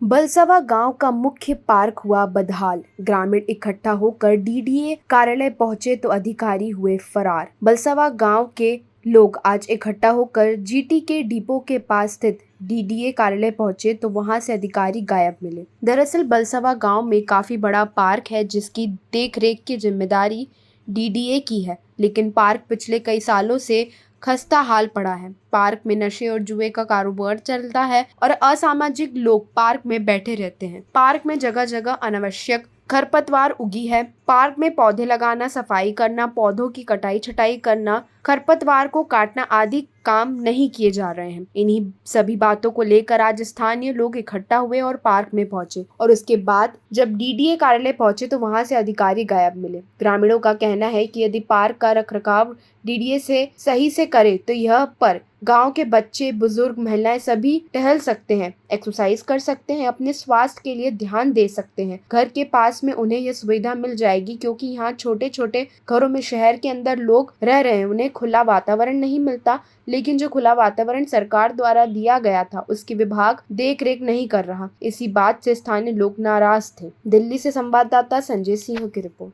बलसवा गांव का मुख्य पार्क हुआ बदहाल। ग्रामीण इकट्ठा होकर डीडीए कार्यालय पहुंचे तो अधिकारी हुए फरार। बलसवा गांव के लोग आज इकट्ठा होकर जीटी के डिपो के पास स्थित डीडीए कार्यालय पहुंचे तो वहां से अधिकारी गायब मिले। दरअसल बलसवा गांव में काफी बड़ा पार्क है जिसकी देखरेख की जिम्मेदारी डीडीए की है, लेकिन पार्क पिछले कई सालों से खस्ता हाल पड़ा है। पार्क में नशे और जुए का कारोबार चलता है और असामाजिक लोग पार्क में बैठे रहते हैं। पार्क में जगह जगह अनावश्यक खरपतवार उगी है। पार्क में पौधे लगाना, सफाई करना, पौधों की कटाई छटाई करना, खरपतवार को काटना आदि काम नहीं किए जा रहे हैं। इन्हीं सभी बातों को लेकर आज स्थानीय लोग इकट्ठा हुए और पार्क में पहुंचे और उसके बाद जब डीडीए कार्यालय पहुंचे तो वहां से अधिकारी गायब मिले। ग्रामीणों का कहना है कि यदि पार्क का रखरखाव डीडीए से सही से करे तो यह पर गांव के बच्चे, बुजुर्ग, महिलाएं सभी टहल सकते हैं, एक्सरसाइज कर सकते हैं, अपने स्वास्थ्य के लिए ध्यान दे सकते हैं। घर के पास में उन्हें यह सुविधा मिल जाएगी क्योंकि यहाँ छोटे छोटे घरों में शहर के अंदर लोग रह रहे हैं, उन्हें खुला वातावरण नहीं मिलता। लेकिन जो खुला वातावरण सरकार द्वारा दिया गया था उसकी विभाग देख रेख नहीं कर रहा। इसी बात से स्थानीय लोग नाराज थे। दिल्ली से संवाददाता संजय सिंह की रिपोर्ट।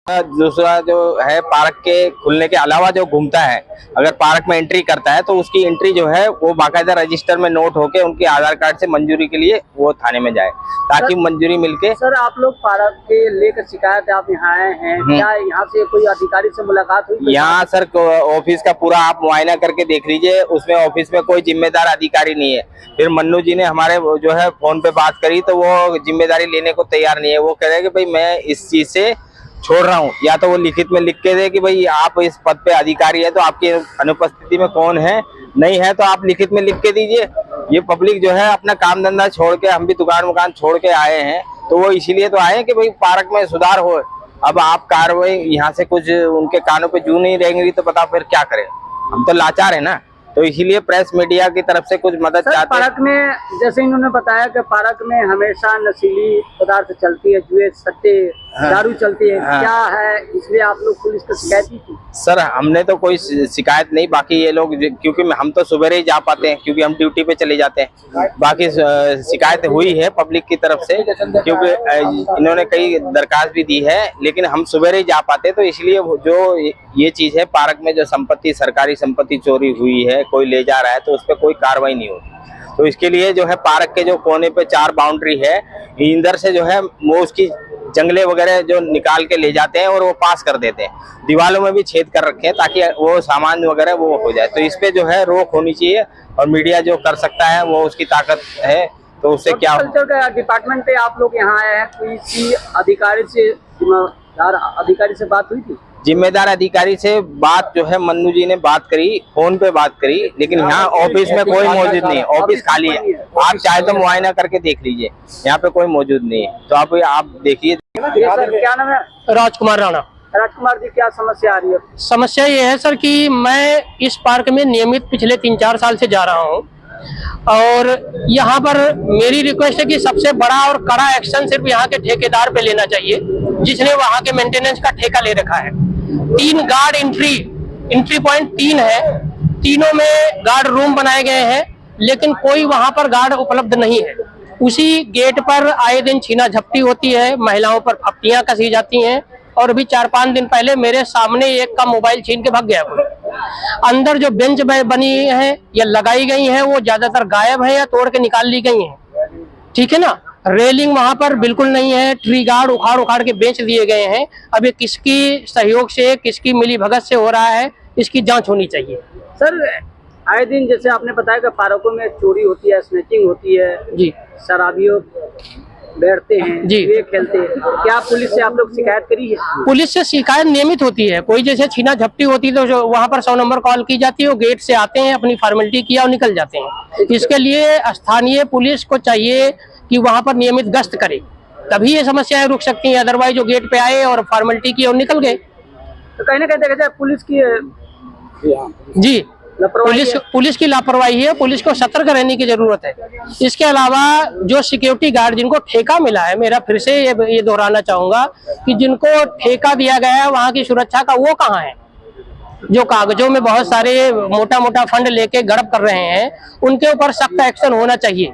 दूसरा जो है, पार्क के खुलने के अलावा जो घूमता है, अगर पार्क में एंट्री करता है तो उसकी एंट्री जो है वो बाकायदा रजिस्टर में नोट होके उनके आधार कार्ड से मंजूरी के लिए वो थाने में जाए ताकि मंजूरी मिलके। सर, आप लोग पार्क के लेकर शिकायत आप यहाँ आए हैं, क्या यहाँ से कोई अधिकारी से मुलाकात हुई? यहाँ सर ऑफिस का पूरा आप मुआयना करके देख लीजिए, उसमें ऑफिस में कोई जिम्मेदार अधिकारी नहीं है। फिर मन्नू जी ने हमारे जो है फोन पे बात करी तो वो जिम्मेदारी लेने को तैयार नहीं है। वो कह रहे हैं कि भाई मैं इस चीज से छोड़ रहा हूँ, या तो वो लिखित में लिख के दे कि भाई आप इस पद पे अधिकारी है तो आपकी अनुपस्थिति में कौन है, नहीं है तो आप लिखित में लिख के दीजिए। ये पब्लिक जो है अपना काम धंधा छोड़ के, हम भी दुकान वुकान छोड़ के आए हैं तो वो इसीलिए तो आए हैं कि भाई पार्क में सुधार हो। अब आप कार्रवाई यहाँ से कुछ उनके कानों पे जू नहीं रहेंगी तो पता फिर क्या करें। हम तो लाचार है ना, तो इसीलिए प्रेस मीडिया की तरफ से कुछ मदद चाहते हैं। पार्क में जैसे इन्होंने बताया कि पार्क में हमेशा नशीली पदार्थ चलती है, जुए, सट्टे, दारू चलती है। क्या है, इसलिए आप लोग पुलिस को शिकायत की थी? सर हमने तो कोई शिकायत नहीं, बाकी ये लोग क्योंकि हम तो सुबह ही जा पाते हैं क्योंकि हम ड्यूटी पे चले जाते हैं। बाकी शिकायत हुई है पब्लिक की तरफ से क्योंकि इन्होंने कई दरखास्त भी दी है, लेकिन हम सुबह ही जा पाते तो इसलिए जो ये चीज है, पार्क में जो संपत्ति, सरकारी संपत्ति चोरी हुई है, कोई ले जा रहा है तो उस पर कोई कार्रवाई नहीं होती। तो इसके लिए जो है पार्क के जो कोने पे 4 बाउंड्री है, इंदर से जो है वो उसकी जंगले वगैरह जो निकाल के ले जाते हैं और वो पास कर देते हैं। दीवालों में भी छेद कर रखे हैं ताकि वो सामान वगैरह वो हो जाए। तो इस पे जो है रोक होनी चाहिए और मीडिया जो कर सकता है वो उसकी ताकत है, तो उससे क्या डिपार्टमेंट पे आप लोग यहाँ आए हैं, कोई अधिकारी से, जिम्मेदार अधिकारी से बात हुई थी? जिम्मेदार अधिकारी से बात जो है मन्नू जी ने बात करी, फोन पे बात करी, लेकिन यहाँ ऑफिस में कोई मौजूद नहीं है, ऑफिस खाली है। आप चाहे तो मुआयना करके देख लीजिए, यहाँ पे कोई मौजूद नहीं है। तो आप देखिए। क्या नाम है? राजकुमार राणा। राजकुमार जी, क्या समस्या आ रही है? समस्या ये है सर कि मैं इस पार्क में नियमित पिछले 3-4 साल से जा रहा हूँ और यहाँ पर मेरी रिक्वेस्ट है कि सबसे बड़ा और कड़ा एक्शन सिर्फ यहाँ के ठेकेदार पे लेना चाहिए जिसने वहाँ के मेंटेनेंस का ठेका ले रखा है। 3 गार्ड एंट्री पॉइंट 3 है, तीनों में गार्ड रूम बनाए गए हैं, लेकिन कोई वहाँ पर गार्ड उपलब्ध नहीं है। उसी गेट पर आए दिन छीना झपटी होती है, महिलाओं पर फप्तियां कसी जाती हैं और अभी 4-5 दिन पहले मेरे सामने एक का मोबाइल छीन के भाग गया कोई। अंदर जो बेंच बनी है या लगाई गई है वो ज्यादातर गायब है या तोड़ के निकाल ली गई है, ठीक है ना। रेलिंग वहां पर बिल्कुल नहीं है, ट्री गार्ड उखाड़ के बेच दिए गए हैं। अब ये किसकी सहयोग से, किसकी मिली भगत से हो रहा है, इसकी जांच होनी चाहिए। सर, आए दिन जैसे आपने बताया कि पार्कों में चोरी होती है, स्नैचिंग होती है जी, शराबियों बैठते हैं जी, वे खेलते हैं, क्या पुलिस से आप लोग शिकायत करी है? पुलिस से शिकायत नियमित होती है। कोई जैसे छीना झपटी होती है तो वहां पर 100 नंबर कॉल की जाती है, वो गेट से आते हैं, अपनी फॉर्मेलिटी किया और निकल जाते हैं। इसके लिए स्थानीय पुलिस को चाहिए कि वहां पर नियमित गश्त करे, तभी ये समस्याएं रुक सकती हैं। अदरवाइज जो गेट पे आए और फॉर्मेलिटी की और निकल गए तो कहीं ना कहीं देखा जाए पुलिस की जी पुलिस की लापरवाही है। पुलिस को सतर्क रहने की जरूरत है। इसके अलावा जो सिक्योरिटी गार्ड जिनको ठेका मिला है, मेरा फिर से ये दोहराना चाहूंगा कि जिनको ठेका दिया गया है वहां की सुरक्षा का वो कहाँ है? जो कागजों में बहुत सारे मोटा मोटा फंड लेके गड़प कर रहे हैं, उनके ऊपर सख्त एक्शन होना चाहिए।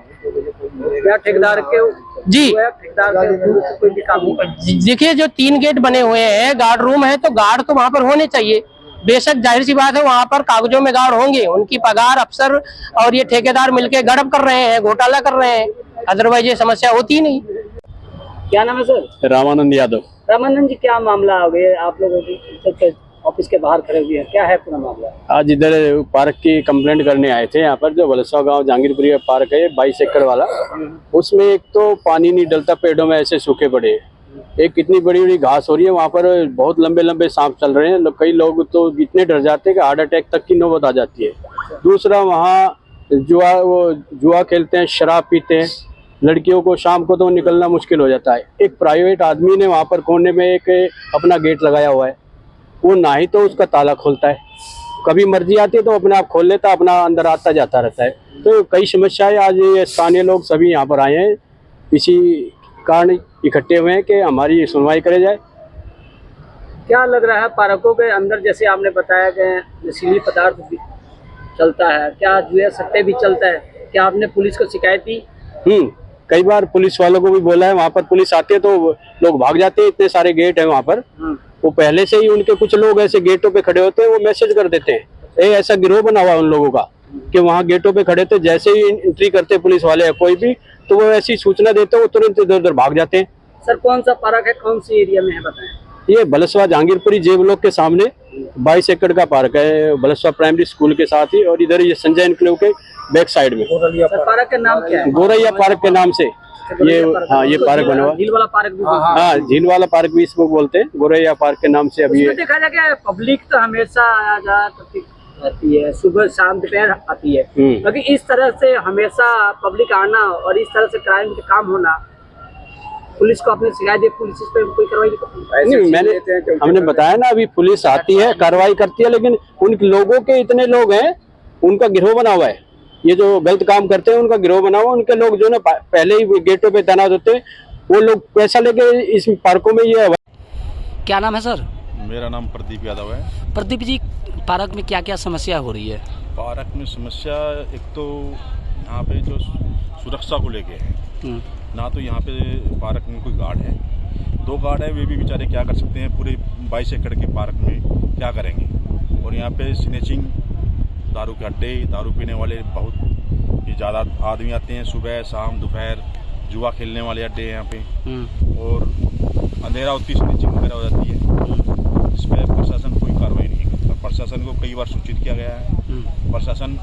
या ठेकेदार के जी। ठेकेदार के कोई भी काम नहीं। देखिए जो 3 गेट बने हुए हैं, गार्ड रूम है, तो गार्ड तो वहाँ पर होने चाहिए। बेशक जाहिर सी बात है वहाँ पर कागजों में गार्ड होंगे, उनकी पगार अफसर और ये ठेकेदार मिलके गड़ब कर रहे हैं, घोटाला कर रहे हैं, अदरवाइज ये समस्या होती नहीं। क्या नाम है सर? रामानंद यादव। रामानंद जी, क्या मामला हो गया? आप लोग ऑफिस के बाहर खड़े हुए हैं, क्या है पूरा मामला? आज इधर पार्क की कंप्लेंट करने आए थे। यहाँ पर जो बलसवा गांव जहांगीरपुरी पार्क है 22 एकड़ वाला, उसमें एक तो पानी नहीं डलता, पेड़ों में ऐसे सूखे पड़े हैं। एक कितनी बड़ी बड़ी घास हो रही है, वहाँ पर बहुत लंबे लंबे सांप चल रहे हैं। कई लोग तो इतने डर जाते हैं कि हार्ट अटैक तक की नौबत आ जाती है। दूसरा, वहाँ जुआ खेलते हैं, शराब पीते हैं, लड़कियों को शाम को तो निकलना मुश्किल हो जाता है। एक प्राइवेट आदमी ने वहाँ पर कोने में एक अपना गेट लगाया हुआ है, वो ना ही तो उसका ताला खोलता है, कभी मर्जी आती है तो अपने आप खोल लेता, अपना अंदर आता जाता रहता है। तो कई समस्याएं, आज ये स्थानीय लोग सभी यहाँ पर आए हैं, इसी कारण इकट्ठे हुए हैं कि हमारी सुनवाई करे जाए। क्या लग रहा है पार्कों के अंदर, जैसे आपने बताया कि नशीली पदार्थ भी चलता है, क्या जुए सट्टे भी चलता है, क्या आपने पुलिस को शिकायत दी? कई बार पुलिस वालों को भी बोला है, वहाँ पर पुलिस आती है तो लोग भाग जाते हैं। इतने सारे गेट है वहाँ पर, वो पहले से ही उनके कुछ लोग ऐसे गेटों पे खड़े होते हैं, वो मैसेज कर देते हैं। ऐसा गिरोह बना हुआ उन लोगों का कि वहाँ गेटों पे खड़े थे, जैसे ही एंट्री करते पुलिस वाले या कोई भी, तो वो ऐसी सूचना देते हैं, वो तुरंत इधर उधर भाग जाते हैं। सर, कौन सा पार्क है, कौन सी एरिया में है बताएं? ये बलसवा जहांगीरपुरी जे ब्लॉक के सामने 22 एकड़ का पार्क है, बलसवा प्राइमरी स्कूल के साथ ही, और इधर ये संजय एनक्लेव के बैक साइड में। सर, पार्क का नाम क्या है? गोरैया पार्क के नाम से ये पार्क बना हुआ। झील वाला पार्क भी? हाँ, झील वाला पार्क भी इसको बोलते हैं, गोरैया पार्क के नाम से। अभी देखा जाए कि पब्लिक तो हमेशा आ जा रहती है, सुबह शाम दोपहर आती है, लेकिन इस तरह से हमेशा पब्लिक आना और इस तरह से क्राइम के काम होना, पुलिस को आपने शिकायत दी, पुलिस इस पर कोई कार्रवाई नहीं? हमने बताया ना, अभी पुलिस आती है, कार्रवाई करती है, लेकिन उन लोगों के इतने लोग हैं, उनका गिरोह बना हुआ है। ये जो गलत काम करते हैं उनका गिरोह बना हुआ, उनके लोग जो ना पहले ही गेटों पे तैनात होते हैं, वो लोग पैसा लेके इस पार्कों में ये। क्या नाम है सर? मेरा नाम प्रदीप यादव है। प्रदीप जी, पार्क में क्या क्या समस्या हो रही है? पार्क में समस्या एक तो यहाँ पे जो सुरक्षा को लेके है, ना तो यहाँ पे पार्क में कोई गार्ड है, 2 गार्ड है, वे भी बेचारे क्या कर सकते हैं, पूरे 22 एकड़ के पार्क में क्या करेंगे। और यहाँ पे स्नेचिंग, दारू के अड्डे, दारू पीने वाले बहुत ये ज़्यादा आदमी आते हैं, सुबह शाम दोपहर, जुआ खेलने वाले अड्डे हैं यहाँ पे, और अंधेरा होती स्नेचिंग वगैरह हो जाती है। इस पर प्रशासन कोई कार्रवाई नहीं करता। प्रशासन को कई बार सूचित किया गया है, प्रशासन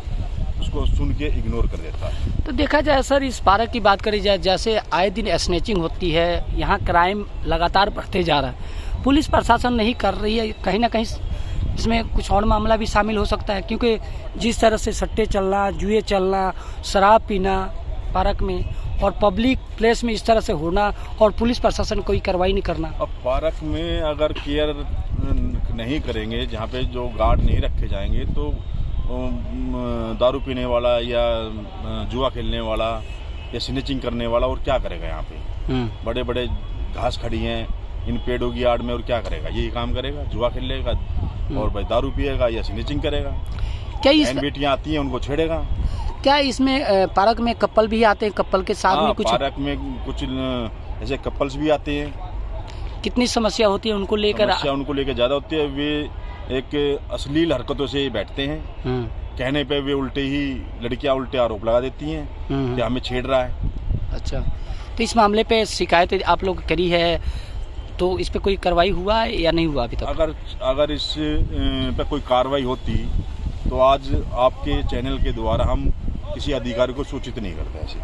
उसको सुन के इग्नोर कर देता है। तो देखा जाए सर, इस पार्क की बात करी जाए, जैसे आए दिन स्नेचिंग होती है, यहाँ क्राइम लगातार बढ़ते जा रहा है, पुलिस प्रशासन नहीं कर रही है, कहीं ना कहीं इसमें कुछ और मामला भी शामिल हो सकता है, क्योंकि जिस तरह से सट्टे चलना, जुए चलना, शराब पीना पार्क में और पब्लिक प्लेस में इस तरह से होना, और पुलिस प्रशासन कोई कार्रवाई नहीं करना। अब पार्क में अगर केयर नहीं करेंगे, जहाँ पे जो गार्ड नहीं रखे जाएंगे, तो दारू पीने वाला या जुआ खेलने वाला या स्नेचिंग करने वाला और क्या करेगा। यहाँ पे बड़े बड़े घास खड़ी हैं इन पेड़ों की आड़ में, और क्या करेगा, यही काम करेगा, जुआ खेलेगा और भाई दारू पिएगा या स्नेचिंग करेगा। क्या इस बेटियां आती हैं, उनको छेड़ेगा। क्या इसमें पार्क में कपल भी आते हैं, कपल के साथ में कुछ? पार्क में कुछ ऐसे कपल्स भी आते हैं। कितनी समस्या होती है उनको लेकर? समस्या उनको लेकर ज्यादा होती है। वे एक अश्लील हरकतों से बैठते हैं, कहने पे वे उल्टे ही लड़कियां उल्टे आरोप लगा देती हैं कि हमें छेड़ रहा है। अच्छा, तो इस मामले पे शिकायत आप लोग करी है, तो इस पे कोई कार्रवाई हुआ है या नहीं हुआ अभी तक? अगर इस पे कोई कार्रवाई होती तो आज आपके चैनल के द्वारा हम किसी अधिकारी को सूचित नहीं करते ऐसे।